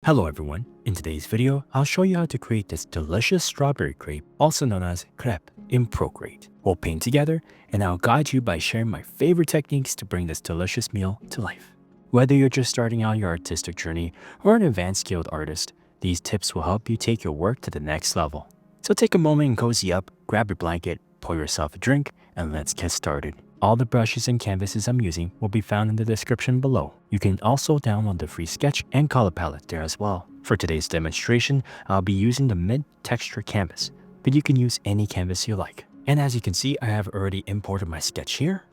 Hello everyone, in today's video, I'll show you how to create this delicious strawberry crepe, also known as crepe, in Procreate. We'll paint together, and I'll guide you by sharing my favorite techniques to bring this delicious meal to life. Whether you're just starting out your artistic journey or an advanced skilled artist, these tips will help you take your work to the next level. So take a moment and cozy up, grab your blanket, pour yourself a drink, and let's get started. All the brushes and canvases I'm using will be found in the description below. You can also download the free sketch and color palette there as well. For today's demonstration, I'll be using the mid-texture canvas, but you can use any canvas you like. And as you can see, I have already imported my sketch here.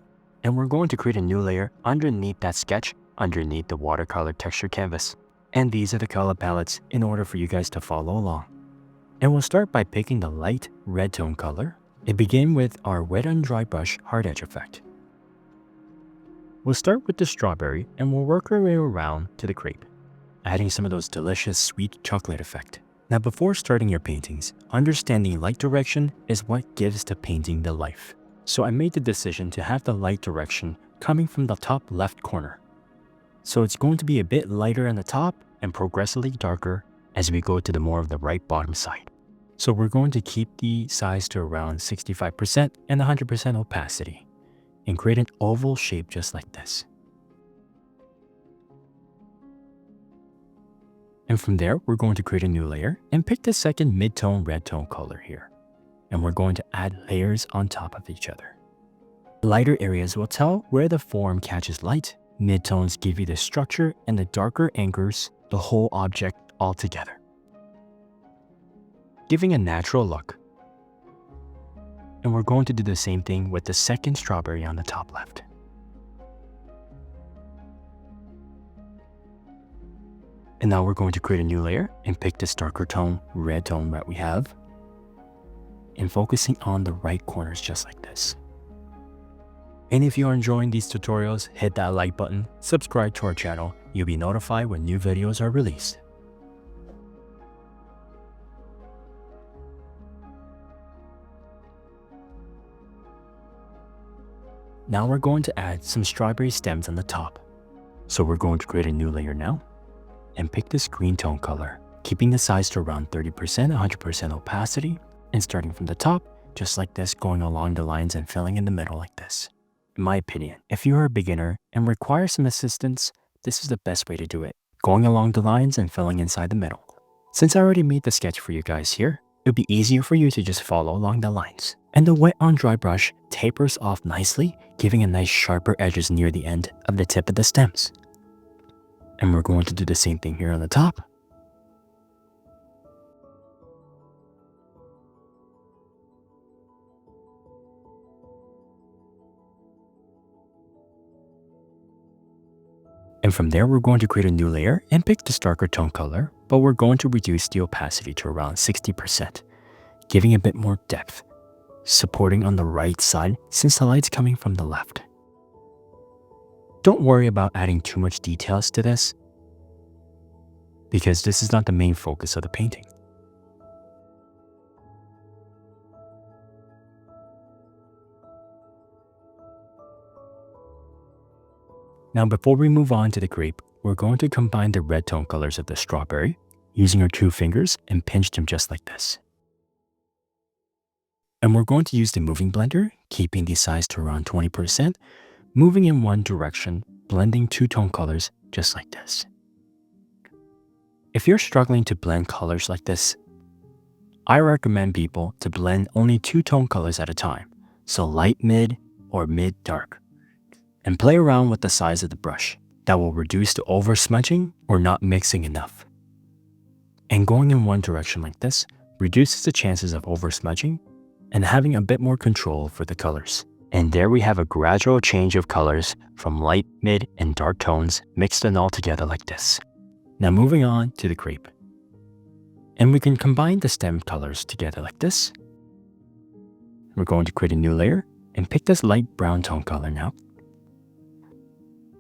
And we're going to create a new layer underneath that sketch, underneath the watercolor texture canvas. And these are the color palettes in order for you guys to follow along. And we'll start by picking the light red tone color. It begins with our wet and dry brush hard edge effect. We'll start with the strawberry and we'll work our way around to the crepe, adding some of those delicious sweet chocolate effect. Now before starting your paintings, understanding light direction is what gives the painting the life. So I made the decision to have the light direction coming from the top left corner. So it's going to be a bit lighter on the top and progressively darker as we go to the more of the right bottom side. So we're going to keep the size to around 65% and 100% opacity and create an oval shape just like this. And from there, we're going to create a new layer and pick the second mid-tone red tone color here. And we're going to add layers on top of each other. Lighter areas will tell where the form catches light, mid-tones give you the structure, and the darker anchors the whole object all together, giving a natural look. And we're going to do the same thing with the second strawberry on the top left. And now we're going to create a new layer and pick this darker tone, red tone that we have, and focusing on the right corners just like this. And if you are enjoying these tutorials, hit that like button, subscribe to our channel, you'll be notified when new videos are released. Now we're going to add some strawberry stems on the top. So we're going to create a new layer now and pick this green tone color, keeping the size to around 30%, 100% opacity, and starting from the top, just like this, going along the lines and filling in the middle like this. In my opinion, if you are a beginner and require some assistance, this is the best way to do it, going along the lines and filling inside the middle. Since I already made the sketch for you guys here, it'll be easier for you to just follow along the lines. And the wet on dry brush tapers off nicely, giving a nice sharper edges near the end of the tip of the stems. And we're going to do the same thing here on the top. And from there, we're going to create a new layer and pick this darker tone color, but we're going to reduce the opacity to around 60%, giving a bit more depth, supporting on the right side since the light's coming from the left. Don't worry about adding too much details to this, because this is not the main focus of the painting. Now before we move on to the grape, we're going to combine the red tone colors of the strawberry using our two fingers and pinch them just like this. And we're going to use the moving blender, keeping the size to around 20%, moving in one direction, blending two tone colors just like this. If you're struggling to blend colors like this, I recommend people to blend only two tone colors at a time, so light mid or mid dark, and play around with the size of the brush. That will reduce the over smudging or not mixing enough. And going in one direction like this reduces the chances of over smudging and having a bit more control for the colors. And there we have a gradual change of colors from light, mid, and dark tones mixed in all together like this. Now moving on to the crepe. And we can combine the stem colors together like this. We're going to create a new layer and pick this light brown tone color now.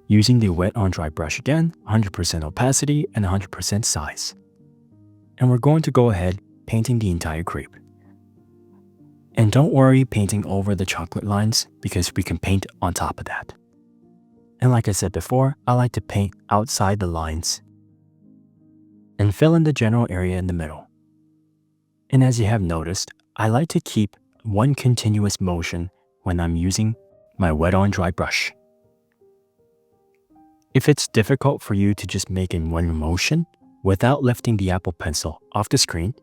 Using the wet on dry brush again, 100% opacity and 100% size. And we're going to go ahead painting the entire crepe. And don't worry painting over the chocolate lines because we can paint on top of that. And like I said before, I like to paint outside the lines. and fill in the general area in the middle. And as you have noticed, I like to keep one continuous motion when I'm using my wet on dry brush. If it's difficult for you to just make in one motion without lifting the Apple Pencil off the screen,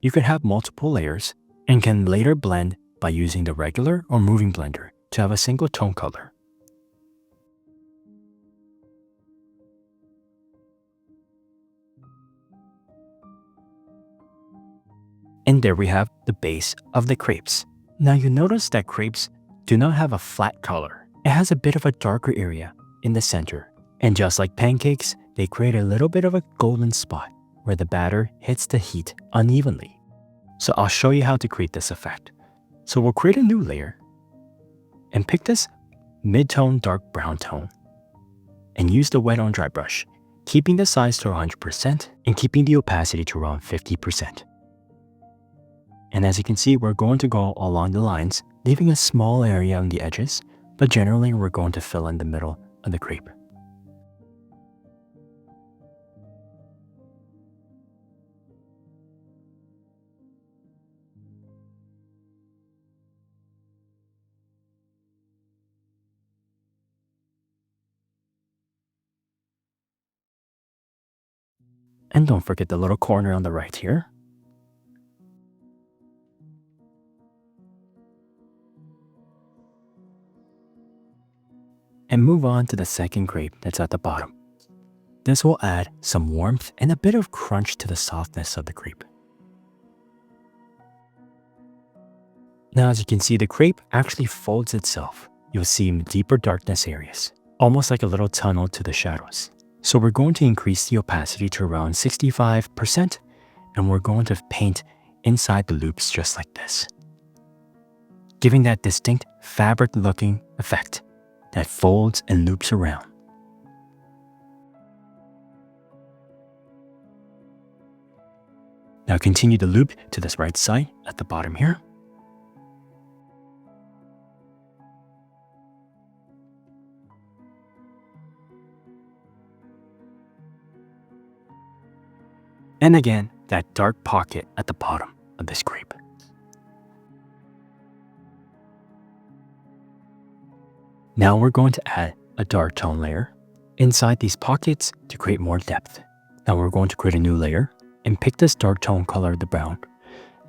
you can have multiple layers and can later blend by using the regular or moving blender to have a single tone color. And there we have the base of the crepes. Now you notice that crepes do not have a flat color. It has a bit of a darker area in the center. And just like pancakes, they create a little bit of a golden spot where the batter hits the heat unevenly. So I'll show you how to create this effect. So we'll create a new layer and pick this mid-tone dark brown tone and use the wet on dry brush, keeping the size to 100% and keeping the opacity to around 50%. And as you can see, we're going to go along the lines, leaving a small area on the edges, but generally we're going to fill in the middle of the crepe. And don't forget the little corner on the right here. And move on to the second grape that's at the bottom. This will add some warmth and a bit of crunch to the softness of the crepe. Now as you can see, the crepe actually folds itself. You'll see deeper darkness areas, almost like a little tunnel to the shadows. So we're going to increase the opacity to around 65%, and we're going to paint inside the loops just like this, giving that distinct fabric-looking effect that folds and loops around. Now continue the loop to this right side at the bottom here. And again, that dark pocket at the bottom of this grape. Now we're going to add a dark tone layer inside these pockets to create more depth. Now we're going to create a new layer and pick this dark tone color, the brown.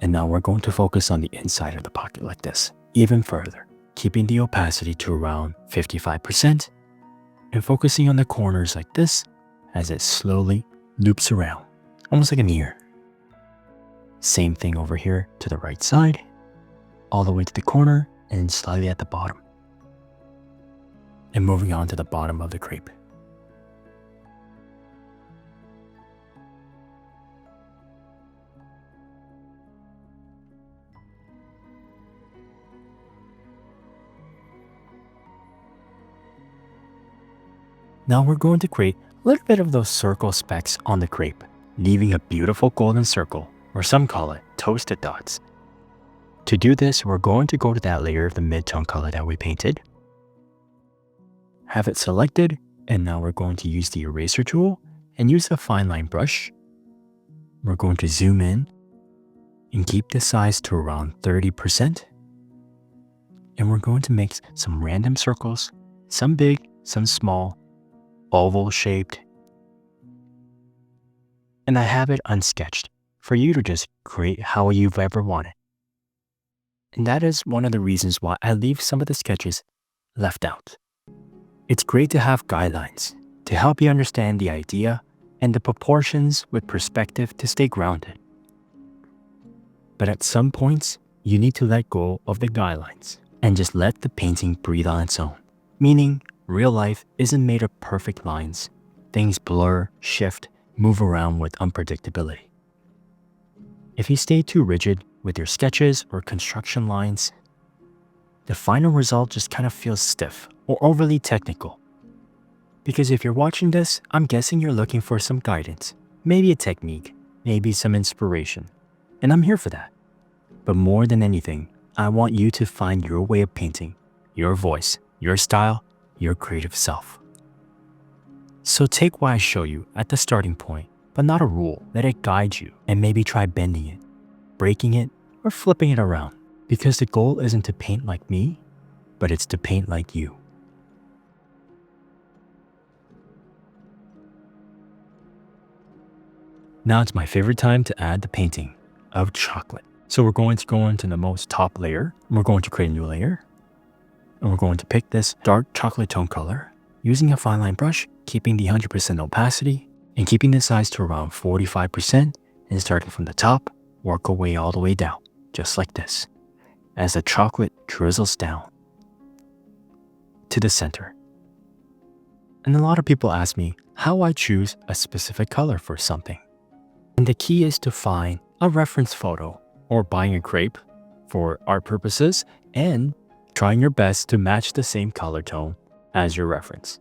And now we're going to focus on the inside of the pocket like this, even further, keeping the opacity to around 55% and focusing on the corners like this as it slowly loops around, almost like an ear. Same thing over here to the right side, all the way to the corner and slightly at the bottom. And moving on to the bottom of the crepe. Now we're going to create a little bit of those circle specks on the crepe, leaving a beautiful golden circle, or some call it toasted dots. To do this, we're going to go to that layer of the mid-tone color that we painted, have it selected, and now we're going to use the eraser tool and use a fine line brush. We're going to zoom in and keep the size to around 30%. And we're going to make some random circles, some big, some small, oval shaped. And I have it unsketched for you to just create how you've ever wanted. And that is one of the reasons why I leave some of the sketches left out. It's great to have guidelines to help you understand the idea and the proportions with perspective to stay grounded. But at some points, you need to let go of the guidelines and just let the painting breathe on its own. Meaning, real life isn't made of perfect lines. Things blur, shift, move around with unpredictability. If you stay too rigid with your sketches or construction lines, the final result just kind of feels stiff or overly technical. Because if you're watching this, I'm guessing you're looking for some guidance, maybe a technique, maybe some inspiration, and I'm here for that. But more than anything, I want you to find your way of painting, your voice, your style, your creative self. So take what I show you at the starting point but not a rule. Let it guide you, and maybe try bending it, breaking it, or flipping it around. Because the goal isn't to paint like me, but it's to paint like you. Now it's my favorite time to add the painting of chocolate. So we're going to go into the most top layer, and we're going to create a new layer. And we're going to pick this dark chocolate tone color using a fine line brush, keeping the 100% opacity and keeping the size to around 45%, and starting from the top, work our way all the way down, just like this, as the chocolate drizzles down to the center. And a lot of people ask me how I choose a specific color for something. And the key is to find a reference photo or buying a crepe for art purposes and trying your best to match the same color tone as your reference.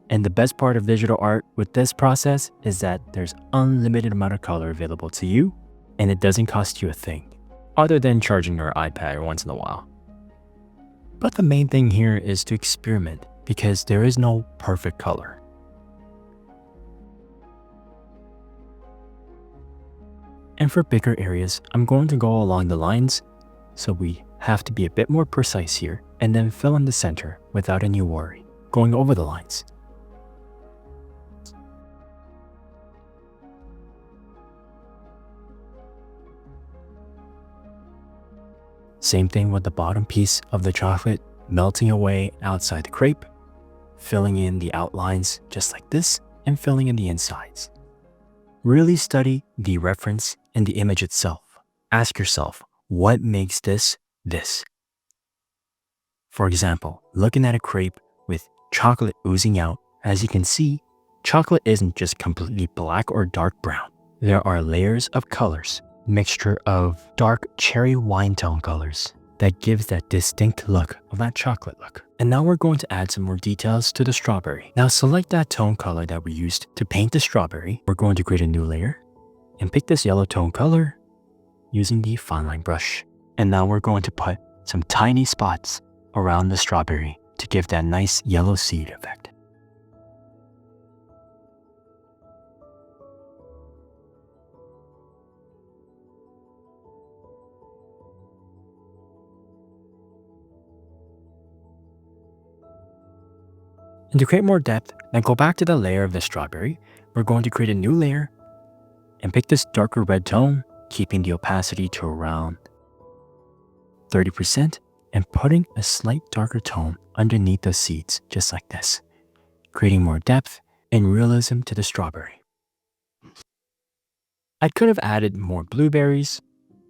And the best part of digital art with this process is that there's unlimited amount of color available to you, and it doesn't cost you a thing, other than charging your iPad once in a while. But the main thing here is to experiment, because there is no perfect color. And for bigger areas, I'm going to go along the lines, so we have to be a bit more precise here, and then fill in the center without any worry, going over the lines. Same thing with the bottom piece of the chocolate, melting away outside the crepe, filling in the outlines just like this, and filling in the insides. Really study the reference and the image itself. Ask yourself, what makes this this? For example, looking at a crepe with chocolate oozing out, as you can see, chocolate isn't just completely black or dark brown. There are layers of colors, mixture of dark cherry wine tone colors that gives that distinct look of that chocolate look. And now we're going to add some more details to the strawberry. Now select that tone color that we used to paint the strawberry. We're going to create a new layer and pick this yellow tone color using the fine line brush. And now we're going to put some tiny spots around the strawberry to give that nice yellow seed effect. And to create more depth, then go back to the layer of the strawberry. We're going to create a new layer and pick this darker red tone, keeping the opacity to around 30% and putting a slight darker tone underneath the seeds, just like this, creating more depth and realism to the strawberry. I could have added more blueberries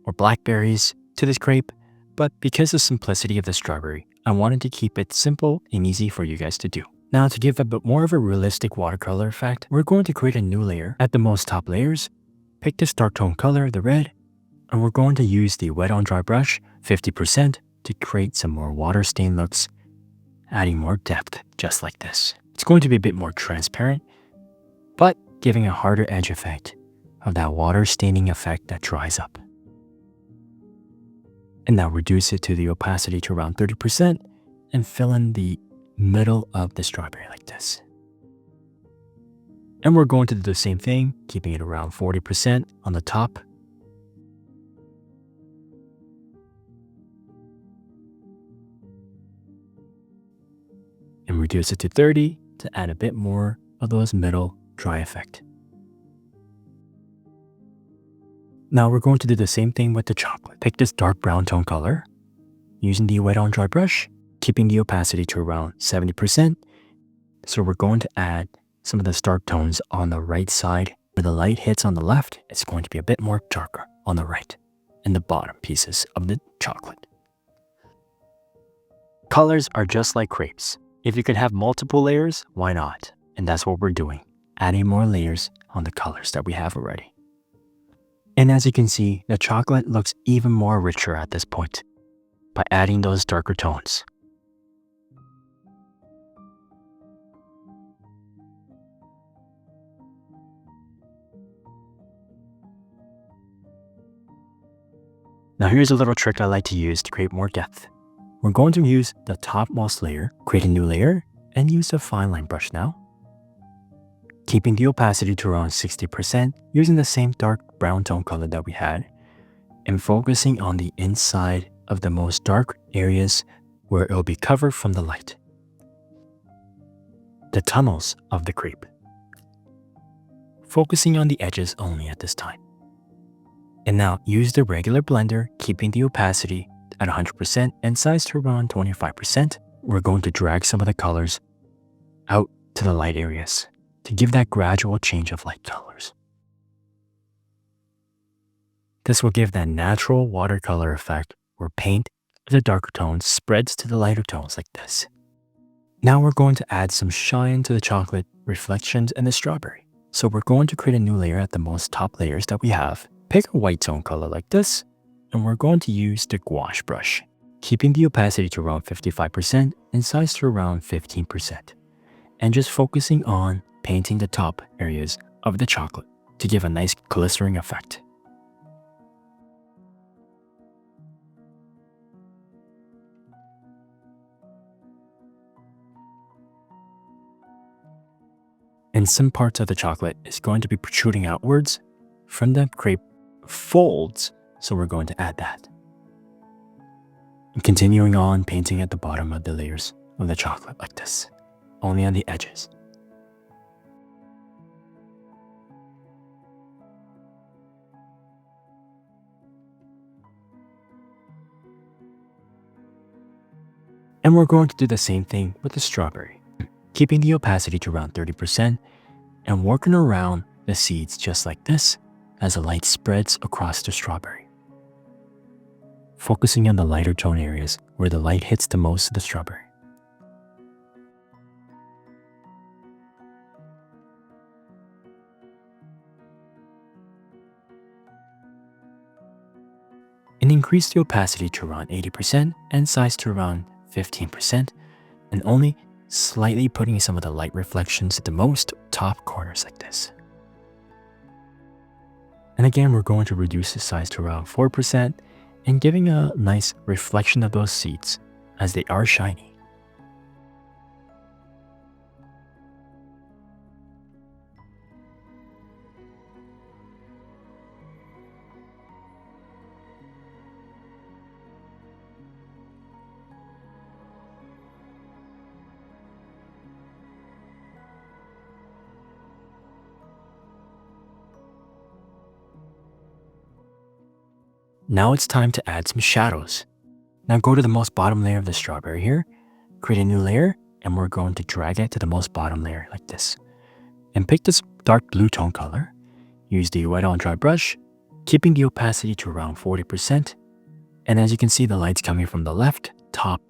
or blackberries to this crepe, but because of the simplicity of the strawberry, I wanted to keep it simple and easy for you guys to do. Now to give a bit more of a realistic watercolor effect, we're going to create a new layer. At the most top layers, pick this dark tone color, the red, and we're going to use the wet on dry brush, 50%, to create some more water stain looks, adding more depth, just like this. It's going to be a bit more transparent, but giving a harder edge effect of that water staining effect that dries up. And now reduce it to the opacity to around 30% and fill in the middle of the strawberry like this. And we're going to do the same thing, keeping it around 40% on the top. And reduce it to 30 to add a bit more of those middle dry effect. Now we're going to do the same thing with the chocolate. Pick this dark brown tone color using the wet on dry brush, keeping the opacity to around 70%. So we're going to add some of the dark tones on the right side. Where the light hits on the left, it's going to be a bit more darker on the right and the bottom pieces of the chocolate. Colors are just like crepes. If you could have multiple layers, why not? And that's what we're doing, adding more layers on the colors that we have already. And as you can see, the chocolate looks even more richer at this point by adding those darker tones. Now here's a little trick I like to use to create more depth. We're going to use the topmost layer, create a new layer, and use the fine line brush now. keeping the opacity to around 60% using the same dark brown tone color that we had, and focusing on the inside of the most dark areas where it will be covered from the light. The tunnels of the crepe. Focusing on the edges only at this time. And now use the regular blender, keeping the opacity at 100% and size to around 25%. We're going to drag some of the colors out to the light areas to give that gradual change of light colors. This will give that natural watercolor effect where paint of the darker tones spreads to the lighter tones like this. Now we're going to add some shine to the chocolate reflections and the strawberry. So we're going to create a new layer at the most top layers that we have. Pick a white tone color like this, and we're going to use the gouache brush, keeping the opacity to around 55% and size to around 15%. And just focusing on painting the top areas of the chocolate to give a nice glistering effect. And some parts of the chocolate is going to be protruding outwards from the crepe folds, so we're going to add that. And continuing on painting at the bottom of the layers of the chocolate like this, only on the edges. And we're going to do the same thing with the strawberry, keeping the opacity to around 30% and working around the seeds just like this as the light spreads across the strawberry. Focusing on the lighter tone areas where the light hits the most of the strawberry. And increase the opacity to around 80% and size to around 15%, and only slightly putting some of the light reflections at the most top corners like this. And again, we're going to reduce the size to around 4% and giving a nice reflection of those seeds as they are shiny. Now it's time to add some shadows. Now go to the most bottom layer of the strawberry here, create a new layer, and we're going to drag it to the most bottom layer like this. And pick this dark blue tone color. Use the wet on dry brush, keeping the opacity to around 40%. And as you can see, the light's coming from the left, top.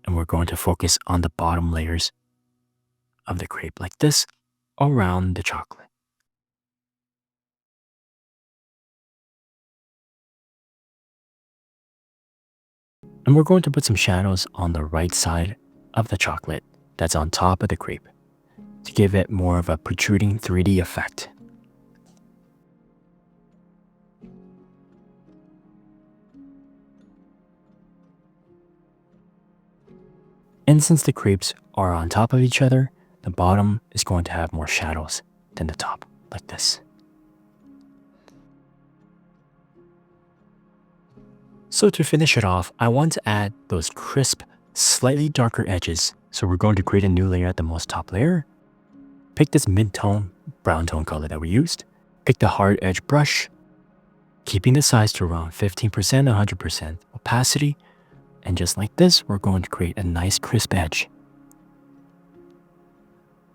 And we're going to focus on the bottom layers of the crepe like this around the chocolate. And we're going to put some shadows on the right side of the chocolate that's on top of the crepe to give it more of a protruding 3D effect. And since the crepes are on top of each other, the bottom is going to have more shadows than the top, like this. So to finish it off, I want to add those crisp, slightly darker edges. So we're going to create a new layer at the most top layer. Pick this mid-tone, brown tone color that we used. Pick the hard edge brush, keeping the size to around 15%, 100% opacity. And just like this, we're going to create a nice crisp edge.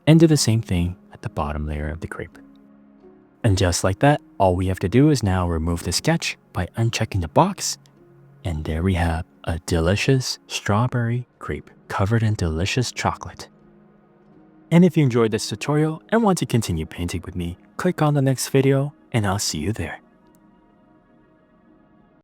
And do the same thing at the bottom layer of the crepe. And just like that, all we have to do is now remove the sketch by unchecking the box. And there we have a delicious strawberry crepe covered in delicious chocolate. And if you enjoyed this tutorial and want to continue painting with me, click on the next video and I'll see you there.